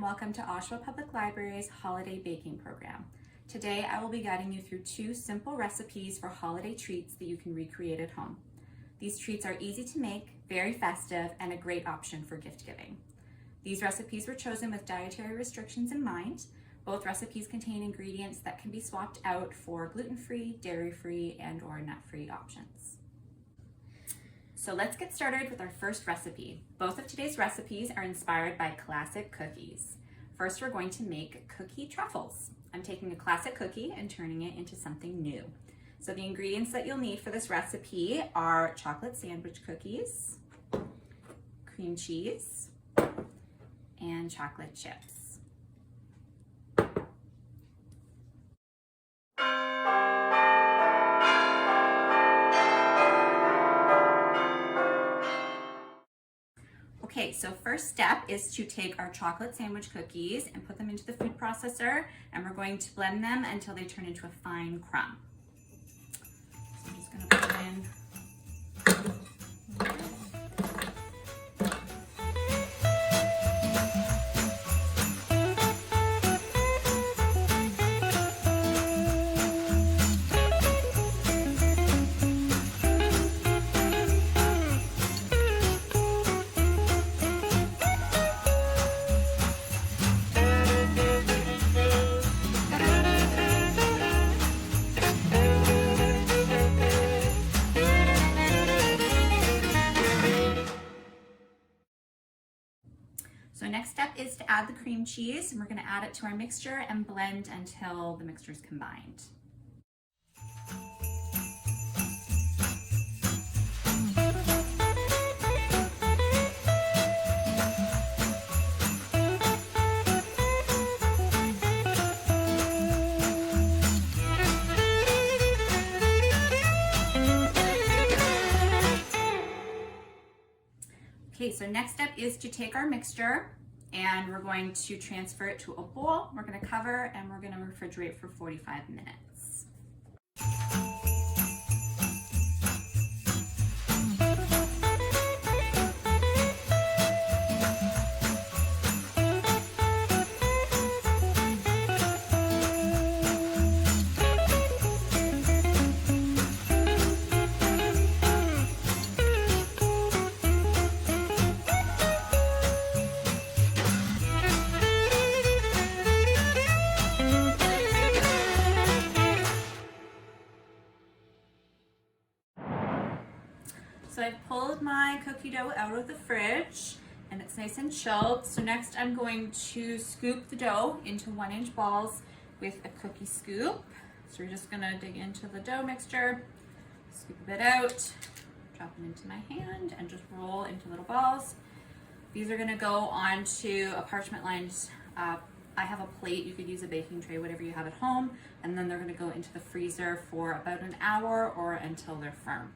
and welcome to Oshawa Public Library's Holiday Baking Program. Today I will be guiding you through 2 simple recipes for holiday treats that you can recreate at home. These treats are easy to make, very festive, and a great option for gift giving. These recipes were chosen with dietary restrictions in mind. Both recipes contain ingredients that can be swapped out for gluten-free, dairy-free, and/or nut-free options. So let's get started with our first recipe. Both of today's recipes are inspired by classic cookies. First, we're going to make cookie truffles. I'm taking a classic cookie and turning it into something new. So the ingredients that you'll need for this recipe are chocolate sandwich cookies, cream cheese, and chocolate chips. Okay, so first step is to take our chocolate sandwich cookies and put them into the food processor, and we're going to blend them until they turn into a fine crumb. So I'm just going to put in So next step is to add the cream cheese, and we're going to add it to our mixture and blend until the mixture is combined. Okay, so next step is to take our mixture and we're going to transfer it to a bowl. We're going to cover and we're going to refrigerate for 45 minutes. So I've pulled my cookie dough out of the fridge and it's nice and chilled. So next I'm going to scoop the dough into 1-inch balls with a cookie scoop. So we're just gonna dig into the dough mixture, scoop a bit out, drop it into my hand and just roll into little balls. These are gonna go onto a parchment lined, I have a plate, you could use a baking tray, whatever you have at home, and then they're gonna go into the freezer for about an hour or until they're firm.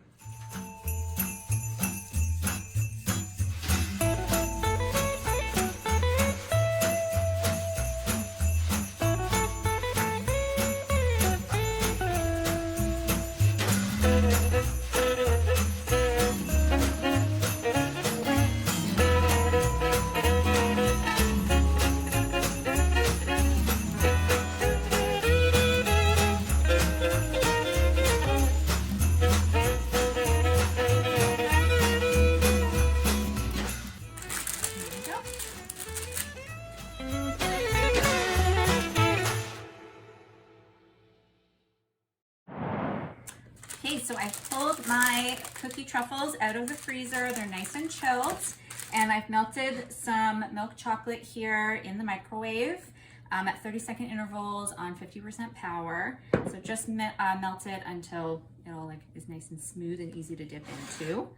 Okay, so I've pulled my cookie truffles out of the freezer. They're nice and chilled. And I've melted some milk chocolate here in the microwave at 30-second intervals on 50% power. So just melt it until it all is nice and smooth and easy to dip into.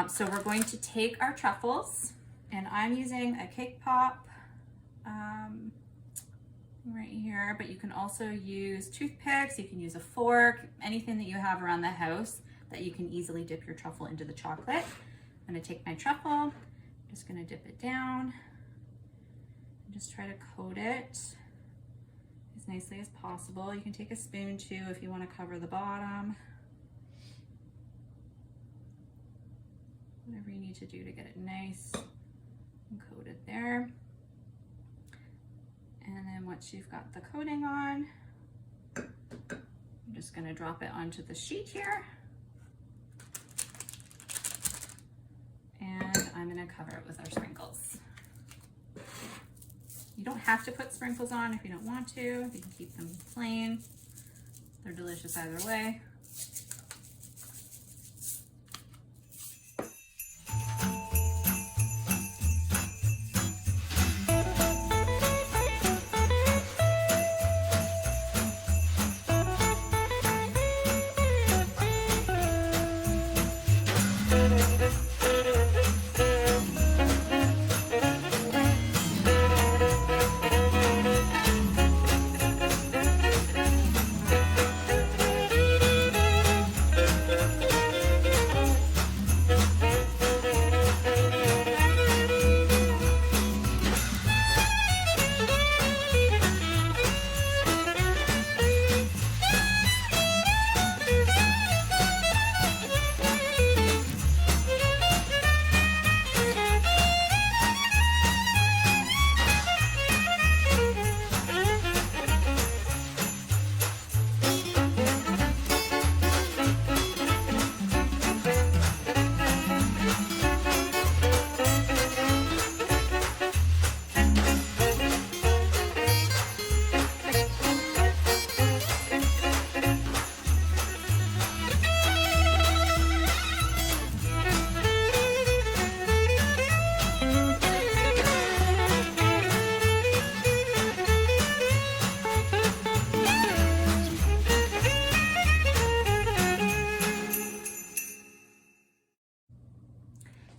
So we're going to take our truffles, and I'm using a cake pop right here, but you can also use toothpicks, you can use a fork, anything that you have around the house that you can easily dip your truffle into the chocolate. I'm going to take my truffle, I'm just going to dip it down and just try to coat it as nicely as possible. You can take a spoon too if you want to cover the bottom. Whatever you need to do to get it nice and coated there. And then once you've got the coating on, I'm just going to drop it onto the sheet here. And I'm going to cover it with our sprinkles. You don't have to put sprinkles on if you don't want to. You can keep them plain. They're delicious either way.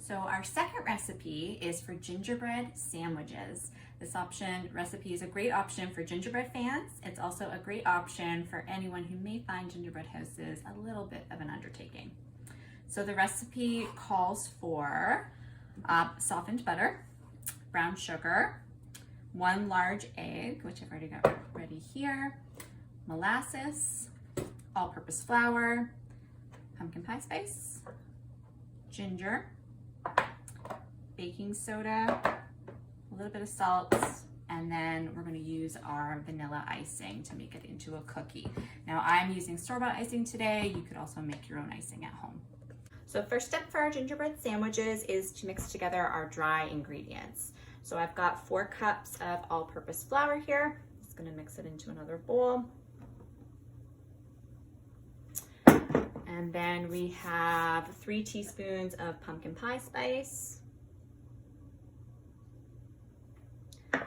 So our second recipe is for gingerbread sandwiches. This recipe is a great option for gingerbread fans. It's also a great option for anyone who may find gingerbread houses a little bit of an undertaking. So the recipe calls for softened butter, brown sugar, 1 large egg, which I've already got ready here, molasses, all-purpose flour, pumpkin pie spice, ginger, baking soda, a little bit of salt, and then we're going to use our vanilla icing to make it into a cookie. Now I'm using store-bought icing today. You could also make your own icing at home. So first step for our gingerbread sandwiches is to mix together our dry ingredients. So I've got 4 cups of all-purpose flour here. Just going to mix it into another bowl. And then we have 3 teaspoons of pumpkin pie spice.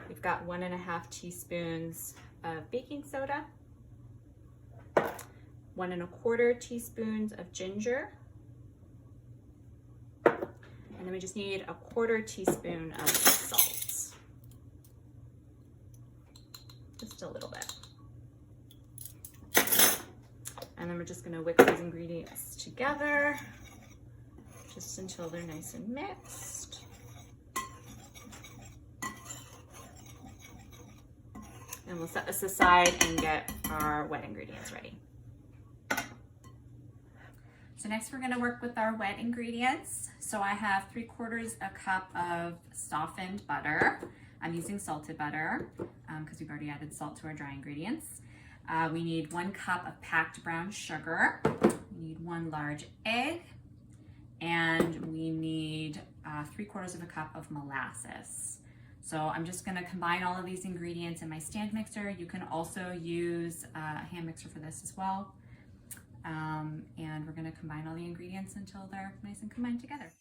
We've got 1.5 teaspoons of baking soda, 1.25 teaspoons of ginger, and then we just need 1/4 teaspoon of salt. Just a little bit. And then we're just gonna whisk these ingredients together just until they're nice and mixed. And we'll set this aside and get our wet ingredients ready. So next we're gonna work with our wet ingredients. So I have 3/4 cup of softened butter. I'm using salted butter because we've already added salt to our dry ingredients. We need 1 cup of packed brown sugar. We need 1 large egg, and we need 3/4 cup of molasses. So I'm just gonna combine all of these ingredients in my stand mixer. You can also use a hand mixer for this as well. And we're gonna combine all the ingredients until they're nice and combined together.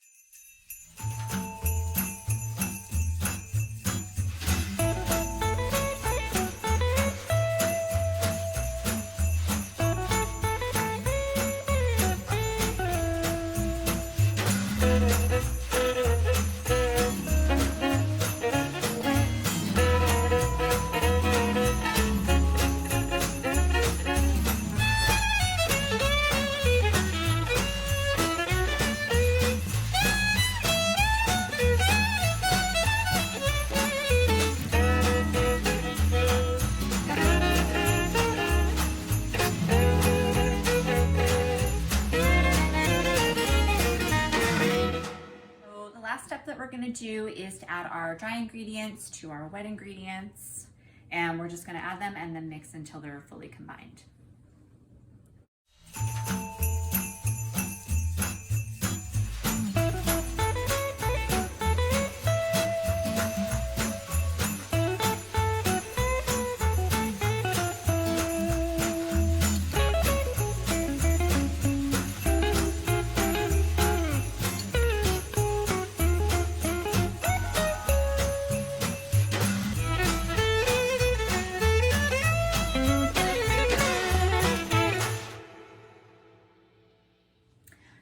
That we're going to do is to add our dry ingredients to our wet ingredients, And we're just gonna add them and then mix until they're fully combined.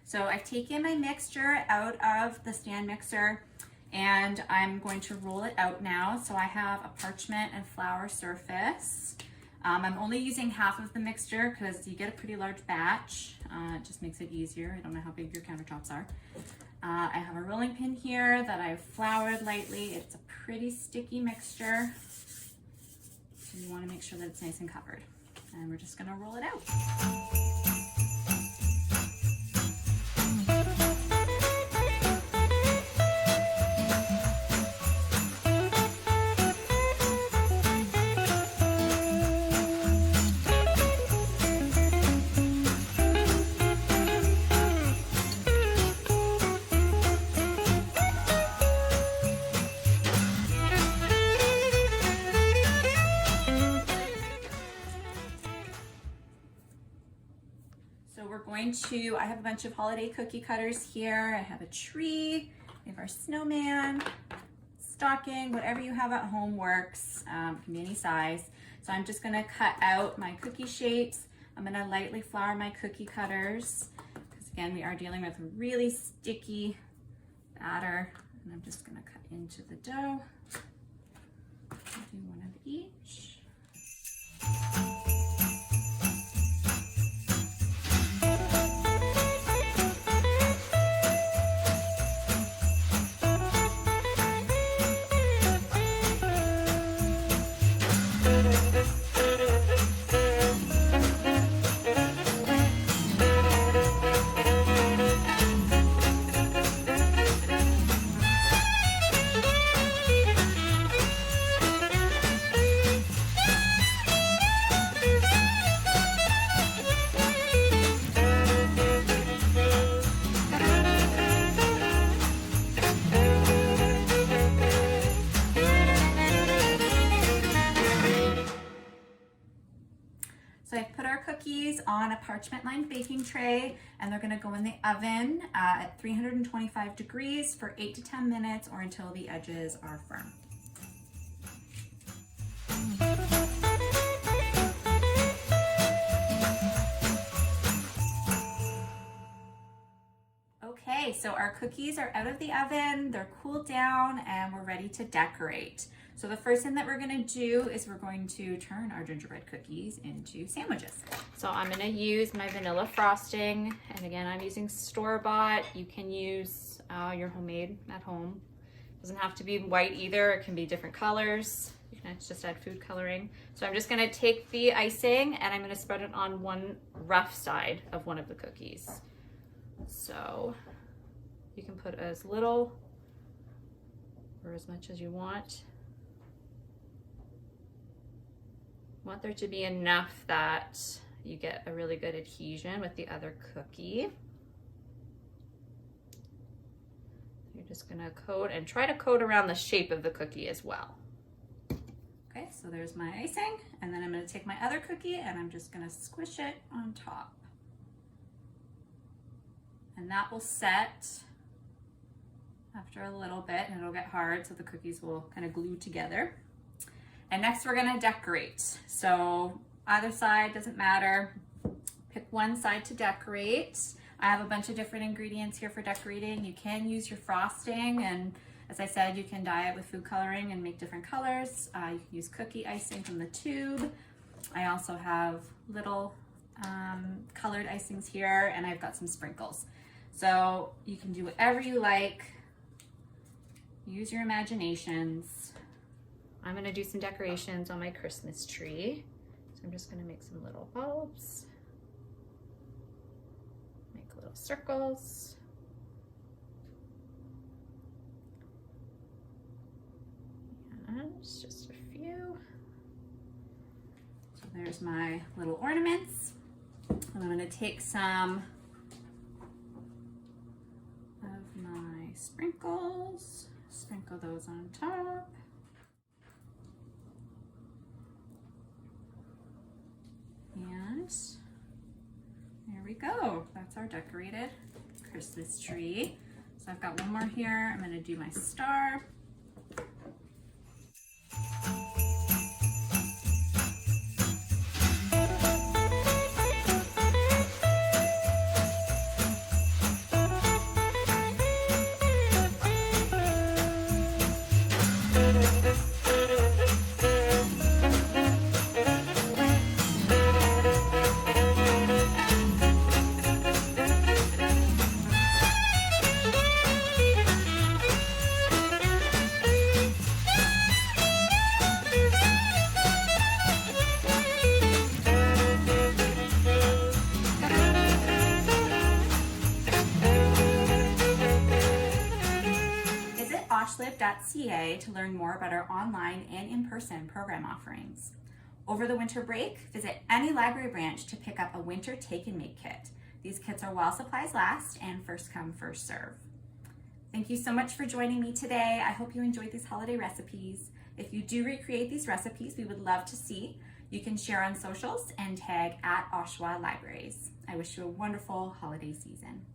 So I've taken my mixture out of the stand mixer and I'm going to roll it out now. So I have a parchment and flour surface. I'm only using half of the mixture because you get a pretty large batch. It just makes it easier. I don't know how big your countertops are. I have a rolling pin here that I've floured lightly. It's a pretty sticky mixture. So you want to make sure that it's nice and covered. And we're just going to roll it out. I have a bunch of holiday cookie cutters here. I have a tree, we have our snowman, stocking, whatever you have at home works. Can be any size. So I'm just gonna cut out my cookie shapes. I'm gonna lightly flour my cookie cutters because again, we are dealing with really sticky batter. And I'm just gonna cut into the dough. I'll do one of each. On a parchment lined baking tray, and they're going to go in the oven at 325 degrees for 8 to 10 minutes or until the edges are firm. Okay, so our cookies are out of the oven, they're cooled down, and we're ready to decorate. So the first thing that we're gonna do is we're going to turn our gingerbread cookies into sandwiches. So I'm gonna use my vanilla frosting, and again, I'm using store-bought. You can use your homemade at home. Doesn't have to be white either, it can be different colors. You can just add food coloring. So I'm just gonna take the icing and I'm gonna spread it on one rough side of one of the cookies. So you can put as little or as much as you want. Want there to be enough that you get a really good adhesion with the other cookie. You're just gonna coat and try to coat around the shape of the cookie as well. Okay, so there's my icing, and then I'm gonna take my other cookie and I'm just gonna squish it on top. And that will set after a little bit, and it'll get hard so the cookies will kind of glue together. And next we're gonna decorate. So either side, doesn't matter. Pick one side to decorate. I have a bunch of different ingredients here for decorating. You can use your frosting, and as I said, you can dye it with food coloring and make different colors. You can use cookie icing from the tube. I also have little colored icings here, and I've got some sprinkles. So you can do whatever you like. Use your imaginations. I'm gonna do some decorations on my Christmas tree. So I'm just gonna make some little bulbs, make little circles. And just a few. there's my little ornaments. And I'm going to take some of my sprinkles, sprinkle those on top. And there we go. That's our decorated Christmas tree. So I've got one more here. I'm going to do my star. Oshlib.ca to learn more about our online and in-person program offerings. Over the winter break, visit any library branch to pick up a winter take and make kit. These kits are while supplies last and first come, first serve. Thank you so much for joining me today. I hope you enjoyed these holiday recipes. If you do recreate these recipes, we would love to see. You can share on socials and tag @Oshawa Libraries. I wish you a wonderful holiday season.